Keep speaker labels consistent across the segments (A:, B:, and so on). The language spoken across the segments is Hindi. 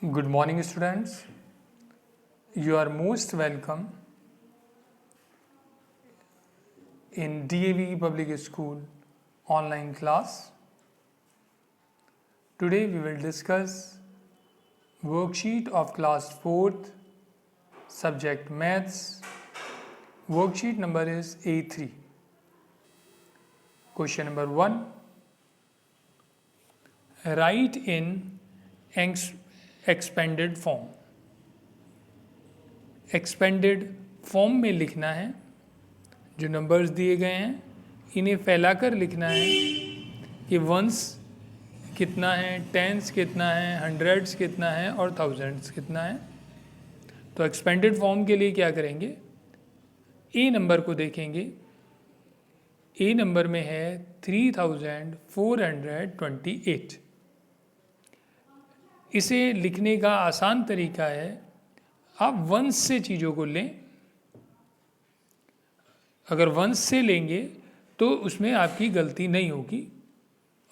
A: Good morning, students. You are most welcome in DAV Public School online class. Today we will discuss worksheet of class 4th, subject maths. Worksheet number is A3. Question number 1. Write in expanded form. Expanded form में लिखना है, जो नंबर्स दिए गए हैं इन्हें फैलाकर लिखना है कि वंस कितना है, टेंस कितना है, हंड्रेड्स कितना है और थाउजेंड्स कितना है। तो एक्सपेंडेड फॉर्म के लिए क्या करेंगे, ए नंबर को देखेंगे। ए नंबर में है 3428। इसे लिखने का आसान तरीका है, आप वंस से चीज़ों को लें। अगर वंस से लेंगे तो उसमें आपकी गलती नहीं होगी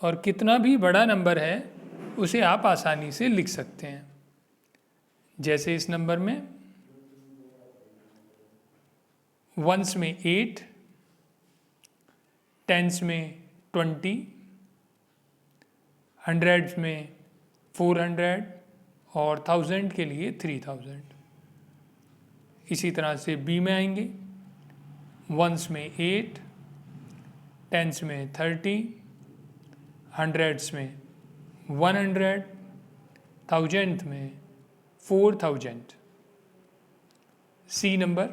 A: और कितना भी बड़ा नंबर है उसे आप आसानी से लिख सकते हैं। जैसे इस नंबर में वंस में 8, टेंस में 20, हंड्रेड्स में 400 और थाउजेंड के लिए 3000। इसी तरह से बी में आएंगे, वंस में 8, टेंस में 30, हंड्रेड्स में 100, थाउजेंड में 4000। सी नंबर,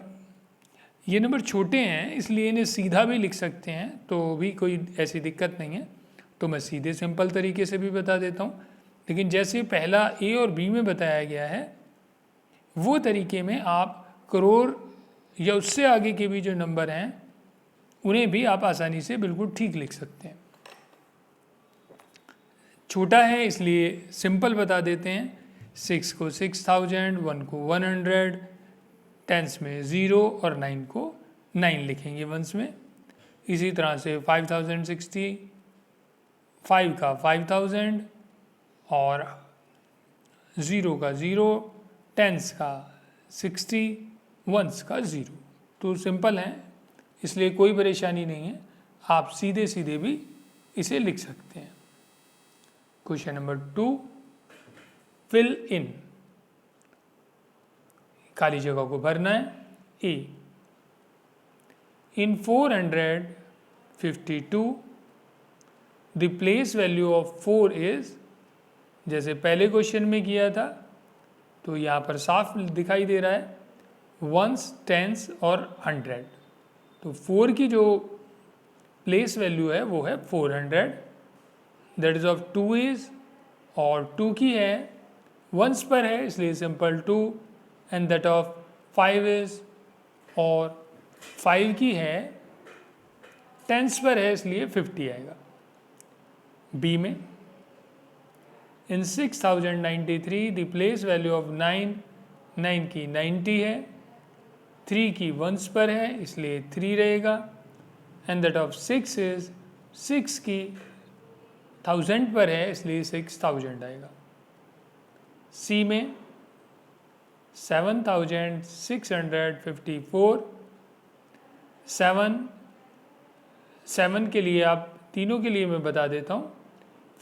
A: ये नंबर छोटे हैं इसलिए इन्हें सीधा भी लिख सकते हैं, तो भी कोई ऐसी दिक्कत नहीं है। तो मैं सीधे सिंपल तरीके से भी बता देता हूँ, लेकिन जैसे पहला ए और बी में बताया गया है वो तरीके में आप करोड़ या उससे आगे के भी जो नंबर हैं उन्हें भी आप आसानी से बिल्कुल ठीक लिख सकते हैं। छोटा है इसलिए सिंपल बता देते हैं। 6 को 6000, 1 को 100, टेंस में 0 और 9 को 9 लिखेंगे वंस में। इसी तरह से 5060, 5 का 5000 और 0 का 0, टेंस का 60, वंस का 0। तो सिंपल है इसलिए कोई परेशानी नहीं है, आप सीधे सीधे भी इसे लिख सकते हैं। Question number 2, fill in. खाली जगह को भरना है। A, in 452 the place value of 4 is, जैसे पहले क्वेश्चन में किया था तो यहाँ पर साफ दिखाई दे रहा है वंस, टेंस और 100। तो 4 की जो प्लेस वैल्यू है वो है 400, दैट इज ऑफ 2 इज, और 2 की है वंस पर है इसलिए simple 2, and that of 5 is, और 5 की है टेंस पर है इसलिए 50 आएगा। बी में इन 6093 द प्लेस वैल्यू ऑफ 9, 9 की 90 है, 3 की वंस पर है इसलिए 3 रहेगा, एंड दैट ऑफ 6 इज, 6 की 1000 पर है इसलिए 6000 आएगा। सी में 7654, 7 के लिए आप तीनों के लिए मैं बता देता हूँ।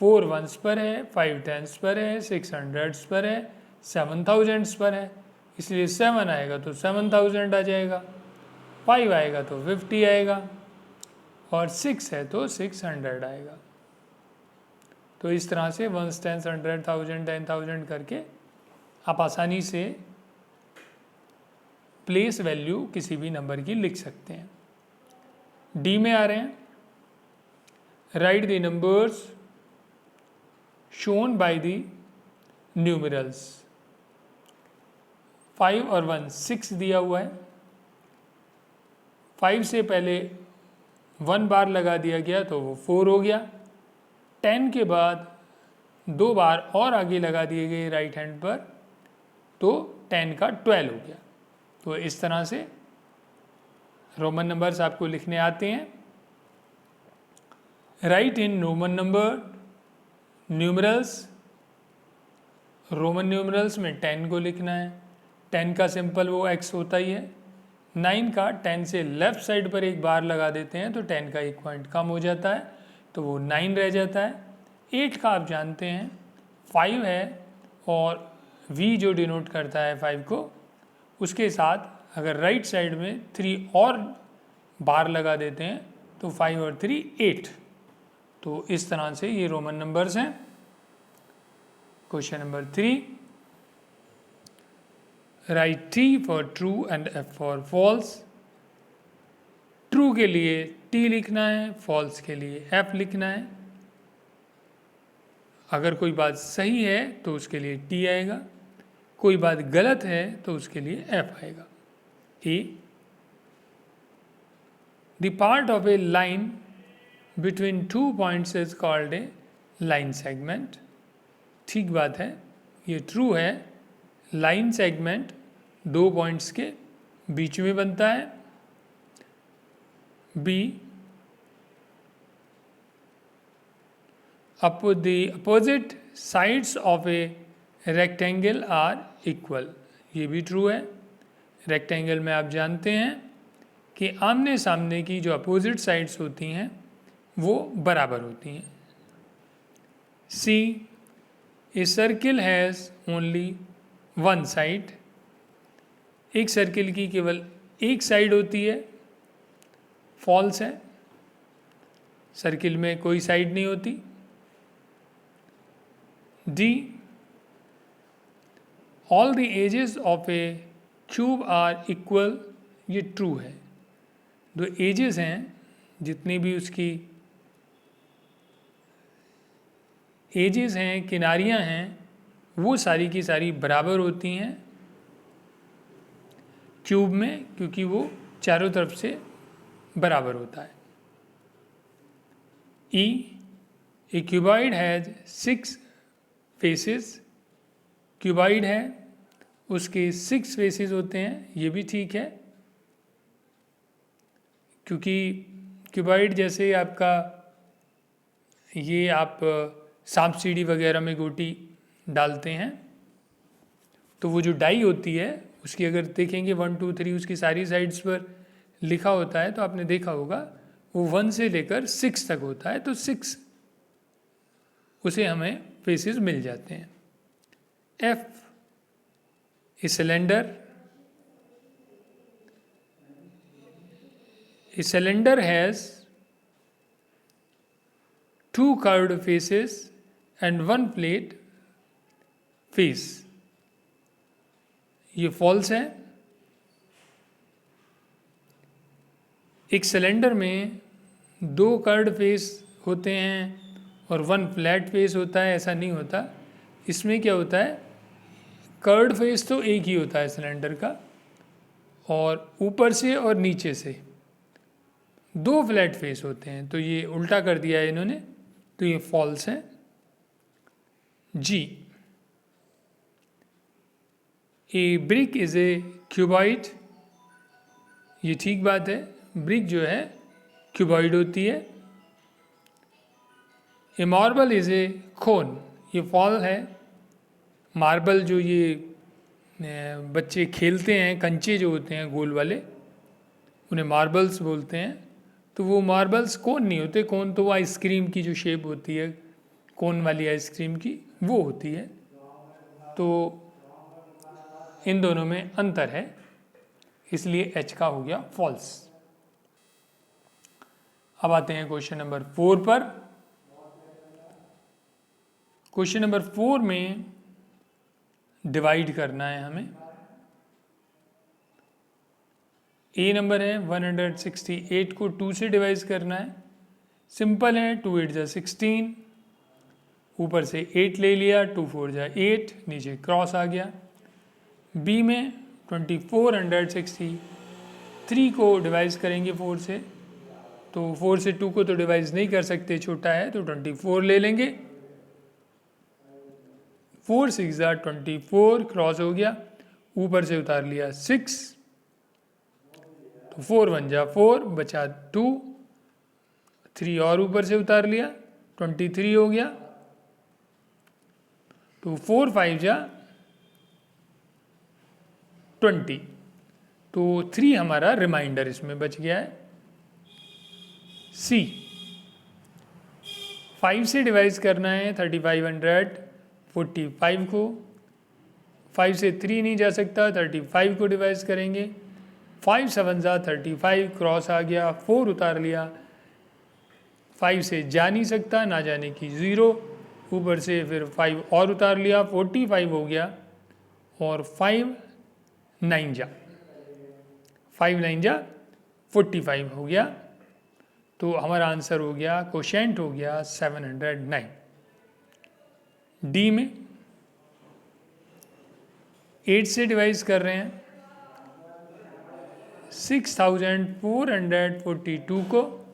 A: 4 वंस पर है, 5 टेंस पर है, 6 हंड्रेड्स पर है, 7 थाउजेंड्स पर है इसलिए 7 आएगा तो 7000 आ जाएगा, 5 आएगा तो 50 आएगा और 6 है तो 600 आएगा। तो इस तरह से वंस, टेंस, 100, 1000, 10,000 करके आप आसानी से प्लेस वैल्यू किसी भी नंबर की लिख सकते हैं। डी में आ रहे हैं, right the numbers shown by the numerals. 5 और 1 6 दिया हुआ है, 5 से पहले 1 बार लगा दिया गया तो वो 4 हो गया, 10 के बाद 2 बार और आगे लगा दिए गए राइट हैंड पर तो 10 का 12 हो गया। तो इस तरह से रोमन नंबर्स आपको लिखने आते हैं। Right in Roman number numerals Roman numerals में 10 को लिखना है, 10 का सिंपल वो x होता ही है। 9 का 10 से लेफ्ट साइड पर एक बार लगा देते हैं तो 10 का एक पॉइंट कम हो जाता है, तो वो 9 रह जाता है। 8 का आप जानते हैं 5 है, और v जो डिनोट करता है 5 को, उसके साथ अगर राइट साइड में 3 और बार लगा देते हैं तो 5 और 3 8। तो इस तरह से ये रोमन नंबर्स हैं। Question number 3, write T for true and F for false. True के लिए T लिखना है, फॉल्स के लिए F लिखना है। अगर कोई बात सही है तो उसके लिए T आएगा, कोई बात गलत है तो उसके लिए F आएगा। A, the part of a line between 2 points is called a line segment। ठीक बात है, ये ट्रू है। लाइन सेगमेंट 2 पॉइंट्स के बीच में बनता है। B, the opposite sides of a rectangle are equal। ये भी ट्रू है। रेक्टेंगल में आप जानते हैं कि आमने सामने की जो अपोजिट साइड्स होती हैं वो बराबर होती हैं। C, a circle has only one side। एक सर्किल की केवल एक साइड होती है, फॉल्स है। सर्किल में कोई साइड नहीं होती। D, all the edges of a cube are equal। ये ट्रू है। जो एजेस हैं, जितनी भी उसकी एजेस हैं, किनारियां हैं, वो सारी की सारी बराबर होती हैं क्यूब में, क्योंकि वो चारों तरफ से बराबर होता है। E, a cuboid has 6 faces। Cuboid है, उसके 6 फेसेस होते हैं, ये भी ठीक है, क्योंकि क्यूबॉइड जैसे आपका ये आप सांप सीढ़ी वगैरह में गोटी डालते हैं तो वो जो डाई होती है उसकी अगर देखेंगे 1 2 3 उसकी सारी साइड्स पर लिखा होता है तो आपने देखा होगा वो 1 से लेकर 6 तक होता है, तो 6 उसे हमें फेसेस मिल जाते हैं। F, a cylinder has 2 curved faces and 1 flat face। ये फॉल्स है। एक सिलेंडर में 2 कर्व्ड फेस होते हैं और 1 फ्लैट फेस होता है, ऐसा नहीं होता। इसमें क्या होता है, कर्व्ड फेस तो एक ही होता है सिलेंडर का, और ऊपर से और नीचे से 2 फ्लैट फेस होते हैं, तो ये उल्टा कर दिया है इन्होंने, तो ये फॉल्स है। G, A brick is a cuboid. ये ठीक बात है, ब्रिक जो है क्यूबॉइड होती है। ए मार्बल इज़ ए खोन। ये फॉल है। मार्बल जो ये बच्चे खेलते हैं, कंचे जो होते हैं गोल वाले, उन्हें मार्बल्स बोलते हैं। तो वो मार्बल्स कोन नहीं होते, कोन तो वो आइसक्रीम की जो शेप होती है, कोन वाली आइसक्रीम की, वो होती है। तो इन दोनों में अंतर है, इसलिए H का हो गया फॉल्स। अब आते हैं क्वेश्चन नंबर 4 पर। क्वेश्चन नंबर 4 में डिवाइड करना है हमें। ए नंबर है 168 को 2 से डिवाइड करना है। सिंपल है, 2 8 जा 16, ऊपर से 8 ले लिया, 2 4 जा 8, नीचे क्रॉस आ गया। बी में 2463 को डिवाइड करेंगे 4 से, तो 4 से 2 को तो डिवाइड नहीं कर सकते, छोटा है, तो 24 ले लेंगे। 4 6 जा 24, क्रॉस हो गया, ऊपर से उतार लिया 6, तो 4 1 जा 4, बचा 2, 3 और ऊपर से उतार लिया, 23 हो गया। तो 4 5 जा 20, तो 3 हमारा रिमाइंडर इसमें बच गया है। सी 5 से डिवाइड करना है 3545 को, 5 से 3 नहीं जा सकता, 35 को डिवाइड करेंगे, 5 7 जा 35, क्रॉस आ गया, 4 उतार लिया, 5 से जा नहीं सकता, ना जाने की 0, ऊपर से फिर 5 और उतार लिया, 45 हो गया, और 5 9 जा 45 हो गया। तो हमारा आंसर हो गया, कोशेंट हो गया 709। डी में 8 से डिवाइड कर रहे हैं 6442 को,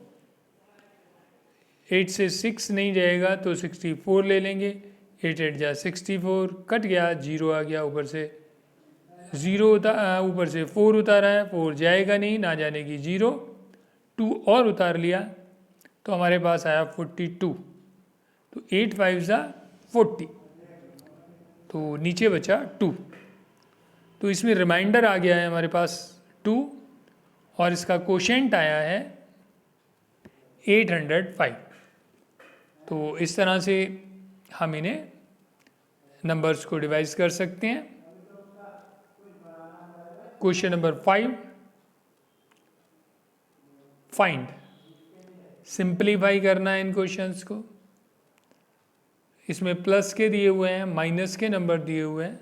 A: 8 से 6 नहीं जाएगा तो 64 ले लेंगे, 8 8 जा 64, कट गया, 0 आ गया, ऊपर से 0 ऊपर से 4 उतारा है, 4 जाएगा नहीं, ना जाने की 0, 2 और उतार लिया, तो हमारे पास आया 42, तो 8 5 जा 40, तो नीचे बचा 2, तो इसमें रिमाइंडर आ गया है हमारे पास 2, और इसका कोशेंट आया है 805। तो इस तरह से हम इन्हें नंबर्स को डिवाइड कर सकते हैं। क्वेश्चन नंबर 5, फाइंड, सिंप्लीफाई करना है इन क्वेश्चंस को। इसमें प्लस के दिए हुए हैं, माइनस के नंबर दिए हुए हैं,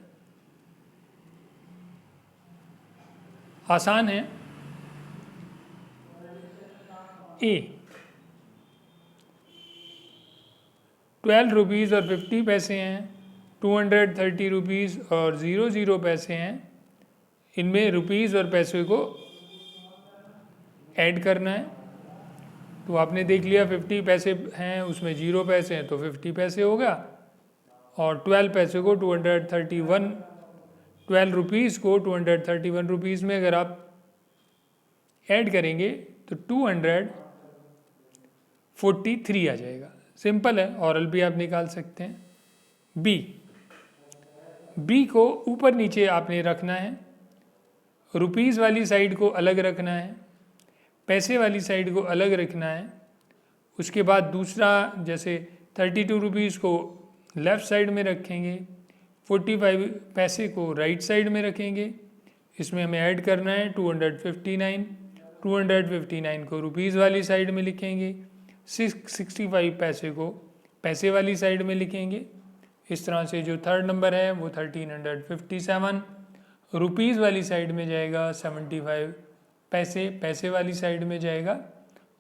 A: आसान है। ए 12 रुपीज़ और 50 पैसे हैं, 230 रुपीज़ और 00 पैसे हैं, इनमें रुपीज़ और पैसे को ऐड करना है। तो आपने देख लिया 50 पैसे हैं, उसमें 0 पैसे हैं, तो 50 पैसे होगा, और 12 पैसे को 231, 12 रुपीज़ को 231 रुपीज़ में अगर आप ऐड करेंगे तो 243 आ जाएगा। सिंपल है, औरल भी आप निकाल सकते हैं। बी को ऊपर नीचे आपने रखना है, रुपीज़ वाली साइड को अलग रखना है, पैसे वाली साइड को अलग रखना है। उसके बाद दूसरा, जैसे 32 रुपीज़ को लेफ़्ट साइड में रखेंगे, 45 पैसे को राइट साइड में रखेंगे। इसमें हमें ऐड करना है 259, 259 को रुपीज़ वाली साइड में लिखेंगे, 65 पैसे को पैसे वाली साइड में लिखेंगे। इस तरह से जो थर्ड नंबर है वो 1357 रुपीज़ वाली साइड में जाएगा, 75 पैसे पैसे वाली साइड में जाएगा,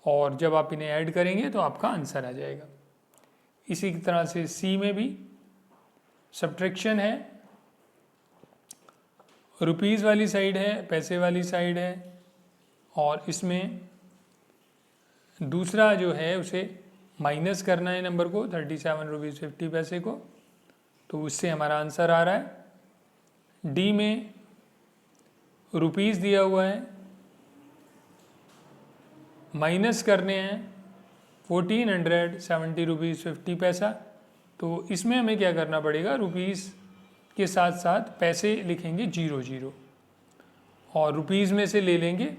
A: और जब आप इन्हें ऐड करेंगे तो आपका आंसर आ जाएगा। इसी तरह से सी में भी सब्ट्रैक्शन है, रुपीज़ वाली साइड है, पैसे वाली साइड है, और इसमें दूसरा जो है उसे माइनस करना है नंबर को, 37 रुपीज़ 50 पैसे को, तो उससे हमारा आंसर आ रहा है। डी में रुपीज़ दिया हुआ है, माइनस करने हैं 1470 रुपीज़ 50 पैसा, तो इसमें हमें क्या करना पड़ेगा, रुपीज़ के साथ साथ पैसे लिखेंगे 00, और रुपीज़ में से ले लेंगे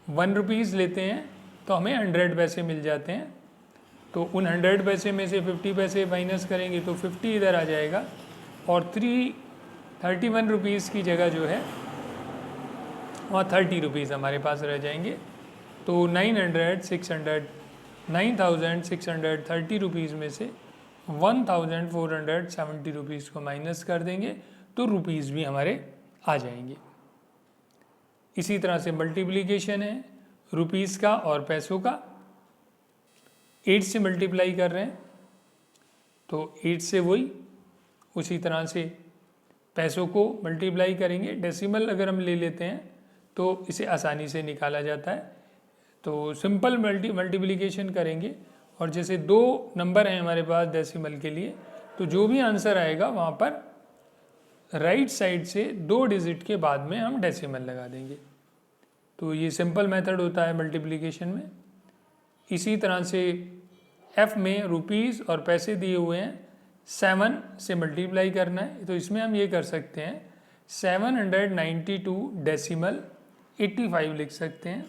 A: 1 रुपीज़ लेते हैं तो हमें 100 पैसे मिल जाते हैं, तो उन 100 पैसे में से 50 पैसे माइनस करेंगे तो 50 इधर आ जाएगा, और 31 रुपीज़ की जगह जो है वहाँ 30 रुपीज़ हमारे पास रह जाएंगे। तो 9,630 रुपीज़ में से 1,470 रुपीज़ को माइनस कर देंगे तो रुपीज़ भी हमारे आ जाएंगे। इसी तरह से मल्टीप्लिकेशन है रुपीज़ का और पैसों का, 8 से मल्टीप्लाई कर रहे हैं तो 8 से वही, उसी तरह से पैसों को मल्टीप्लाई करेंगे। डेसिमल अगर हम ले लेते हैं तो इसे आसानी से निकाला जाता है, तो सिंपल मल्टीप्लिकेशन करेंगे, और जैसे 2 नंबर हैं हमारे पास डेसिमल के लिए, तो जो भी आंसर आएगा वहाँ पर राइट साइड से 2 डिजिट के बाद में हम डेसिमल लगा देंगे। तो ये सिंपल मेथड होता है मल्टीप्लिकेशन में। इसी तरह से एफ में रुपीज़ और पैसे दिए हुए हैं 7 से मल्टीप्लाई करना है, तो इसमें हम ये कर सकते हैं 792 डेसिमल 85 लिख सकते हैं।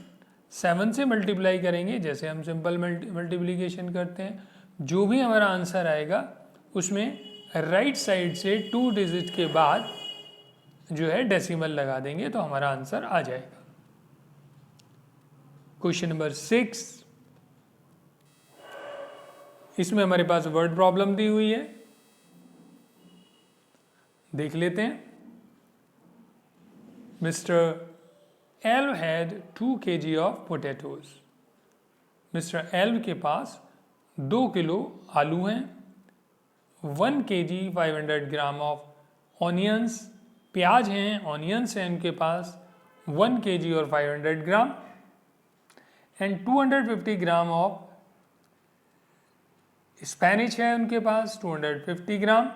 A: 7 से मल्टीप्लाई करेंगे, जैसे हम सिंपल मल्टीप्लिकेशन करते हैं, जो भी हमारा आंसर आएगा उसमें राइट साइड से 2 डिजिट के बाद जो है डेसिमल लगा देंगे तो हमारा आंसर आ जाएगा। क्वेश्चन नंबर 6, इसमें हमारे पास वर्ड प्रॉब्लम दी हुई है, देख लेते हैं। Mister Elve had 2 kg of potatoes. Mister Elve के पास 2 किलो आलू हैं। 1 kg 500 ग्राम ऑफ ऑनियंस, प्याज हैं, ऑनियंस हैं उनके पास 1 kg और 500 ग्राम, एंड 250 ग्राम ऑफ स्पेनिश है उनके पास 250 ग्राम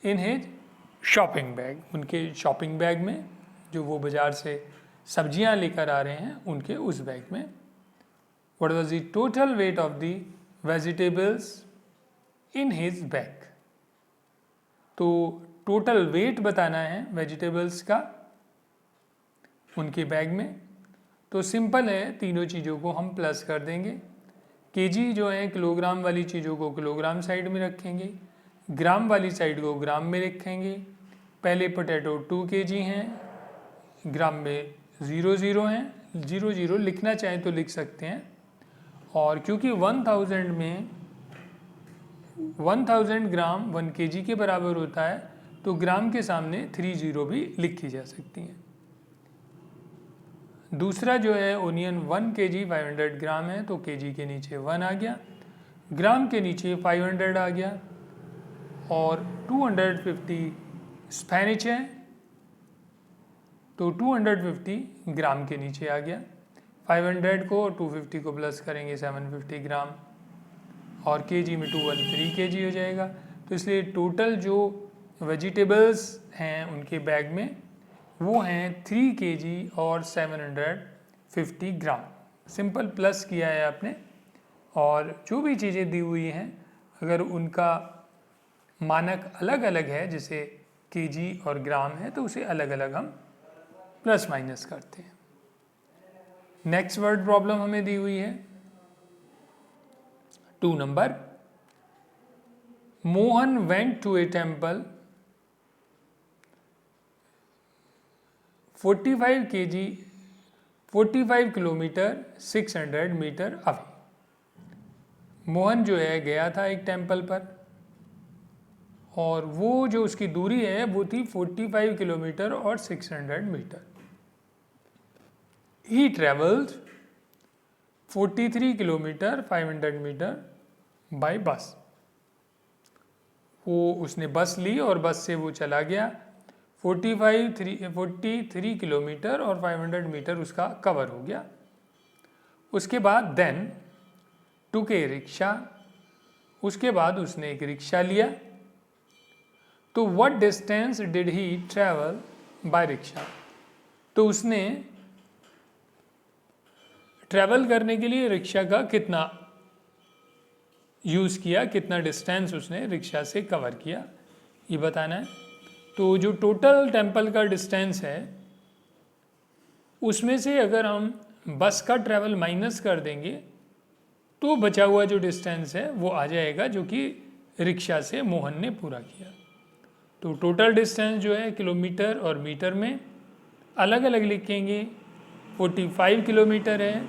A: इन हिज शॉपिंग बैग, उनके शॉपिंग बैग में, जो वो बाज़ार से सब्जियां लेकर आ रहे हैं उनके उस बैग में। What was the total weight of the vegetables in his bag. तो टोटल वेट बताना है वेजिटेबल्स का उनके बैग में। तो सिंपल है, तीनों चीज़ों को हम प्लस कर देंगे। केजी जो है किलोग्राम वाली चीज़ों को किलोग्राम साइड में रखेंगे, ग्राम वाली साइड को ग्राम में रखेंगे। पहले पोटैटो 2 kg हैं, ग्राम में 0 हैं, 0 लिखना चाहें तो लिख सकते हैं। और क्योंकि 1000 ग्राम 1 kg के बराबर होता है, तो ग्राम के सामने 30 भी लिखी जा सकती हैं। दूसरा जो है ओनियन 1 kg 500 ग्राम है, तो केजी के नीचे 1 आ गया, ग्राम के नीचे 500 आ गया, और 250 स्पेनिश है तो 250 ग्राम के नीचे आ गया। 500 को 250 को प्लस करेंगे 750 ग्राम, और केजी में 213 kg हो जाएगा। तो इसलिए टोटल जो वेजिटेबल्स हैं उनके बैग में वो हैं 3 kg और 750 ग्राम। सिंपल प्लस किया है आपने, और जो भी चीज़ें दी हुई हैं अगर उनका मानक अलग अलग है, जैसे केजी और ग्राम है, तो उसे अलग अलग हम प्लस माइनस करते हैं। नेक्स्ट वर्ड प्रॉब्लम हमें दी हुई है 2 number. Mohan went to a temple 45 kilometre 600 metre away. Mohan जो है गया था एक टेम्पल पर, और वो जो उसकी दूरी है वो थी 45 किलोमीटर और 600 metre. He travelled 43 kilometre 500 metre by bus. वो उसने बस ली और बस से वो चला गया। 43 किलोमीटर और 500 मीटर उसका कवर हो गया। उसके बाद देन टुक ए रिक्शा, उसके बाद उसने एक रिक्शा लिया। तो what distance did he travel by rickshaw. तो उसने ट्रैवल करने के लिए रिक्शा का कितना यूज़ किया, कितना डिस्टेंस उसने रिक्शा से कवर किया, ये बताना है। तो जो टोटल टेम्पल का डिस्टेंस है उसमें से अगर हम बस का ट्रैवल माइनस कर देंगे तो बचा हुआ जो डिस्टेंस है वो आ जाएगा, जो कि रिक्शा से मोहन ने पूरा किया। तो टोटल डिस्टेंस जो है किलोमीटर और मीटर में अलग अलग लिखेंगे। 45 किलोमीटर है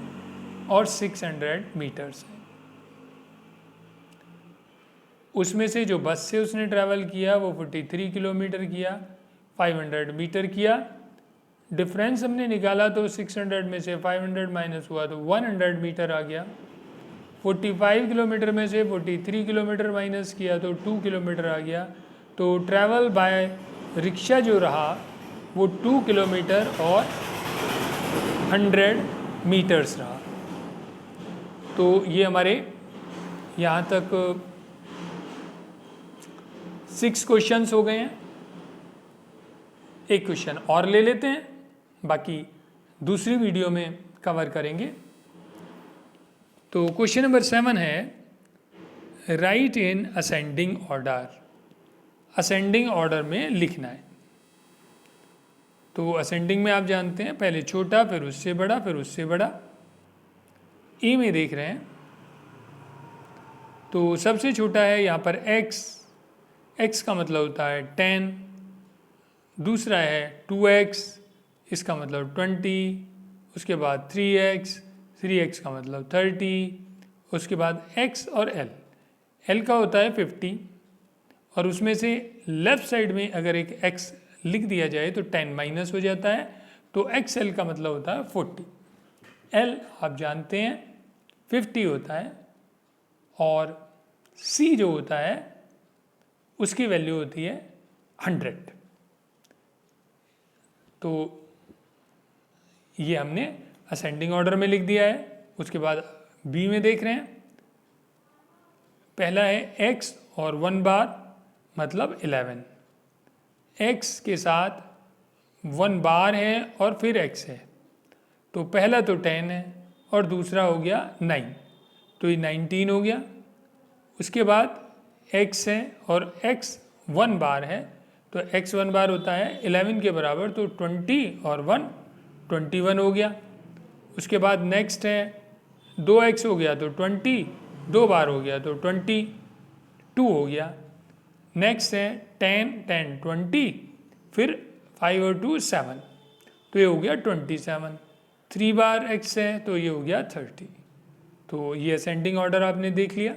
A: और 600 मीटर्स है। उसमें से जो बस से उसने ट्रैवल किया वो 43 किलोमीटर किया, 500 मीटर किया। डिफरेंस हमने निकाला तो 600 में से 500 माइनस हुआ तो 100 मीटर आ गया। 45 किलोमीटर में से 43 किलोमीटर माइनस किया तो 2 किलोमीटर आ गया। तो ट्रैवल बाय रिक्शा जो रहा वो 2 किलोमीटर और 100 मीटर्स रहा। तो ये हमारे यहाँ तक 6 क्वेश्चंस हो गए हैं। एक क्वेश्चन और ले लेते हैं, बाकी दूसरी वीडियो में कवर करेंगे। तो क्वेश्चन नंबर 7 है, right in ascending order, ascending order में लिखना है। तो असेंडिंग में आप जानते हैं पहले छोटा, फिर उससे बड़ा, फिर उससे बड़ा। ए में देख रहे हैं तो सबसे छोटा है यहाँ पर x, x का मतलब होता है 10, दूसरा है 2x, इसका मतलब 20, उसके बाद 3x, 3x का मतलब 30, उसके बाद x और l, l का होता है 50, और उसमें से लेफ्ट साइड में अगर एक x लिख दिया जाए तो 10 माइनस हो जाता है, तो XL का मतलब होता है 40। L आप जानते हैं 50 होता है, और C जो होता है उसकी वैल्यू होती है 100। तो ये हमने असेंडिंग ऑर्डर में लिख दिया है। उसके बाद B में देख रहे हैं, पहला है X और 1 बार मतलब 11, x के साथ 1 बार है और फिर x है, तो पहला तो 10 है और दूसरा हो गया 9, तो ये 19 हो गया। उसके बाद x है और x 1 बार है, तो x 1 बार होता है 11 के बराबर, तो 20 और 1 21 हो गया। उसके बाद नेक्स्ट है 2x हो गया तो 20, 2 बार हो गया तो 22 हो गया। नेक्स्ट है 10, 10, 20, फिर 5 और 2 7, तो ये हो गया 27। 3 बार x है तो ये हो गया 30। तो ये असेंडिंग ऑर्डर आपने देख लिया।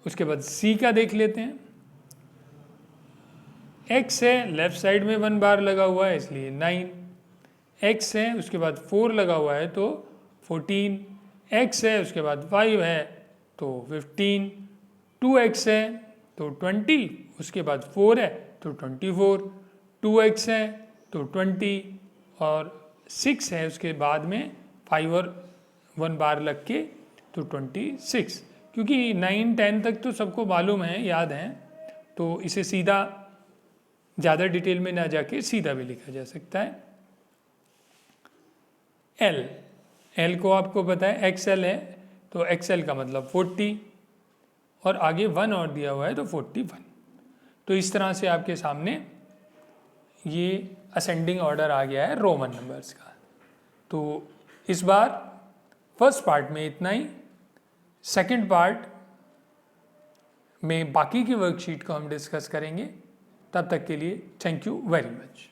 A: उसके बाद C का देख लेते हैं। x है, लेफ्ट साइड में 1 बार लगा हुआ है इसलिए 9, x है उसके बाद 4 लगा हुआ है तो 14, x है उसके बाद 5 है तो 15, 2x है तो 20, उसके बाद 4 है तो 24, 2x है तो 20, और 6 है उसके बाद में 5 और 1 बार लग के तो 26। क्योंकि 9, 10 तक तो सबको मालूम है, याद है, तो इसे सीधा ज़्यादा डिटेल में ना जाके सीधा भी लिखा जा सकता है। L, L को आपको पता है XL है, तो XL का मतलब 40, और आगे 1 और दिया हुआ है तो 41। तो इस तरह से आपके सामने ये असेंडिंग ऑर्डर आ गया है रोमन नंबर्स का। तो इस बार फर्स्ट पार्ट में इतना ही। सेकंड पार्ट में बाकी की वर्कशीट को हम डिस्कस करेंगे। तब तक के लिए थैंक यू वेरी मच।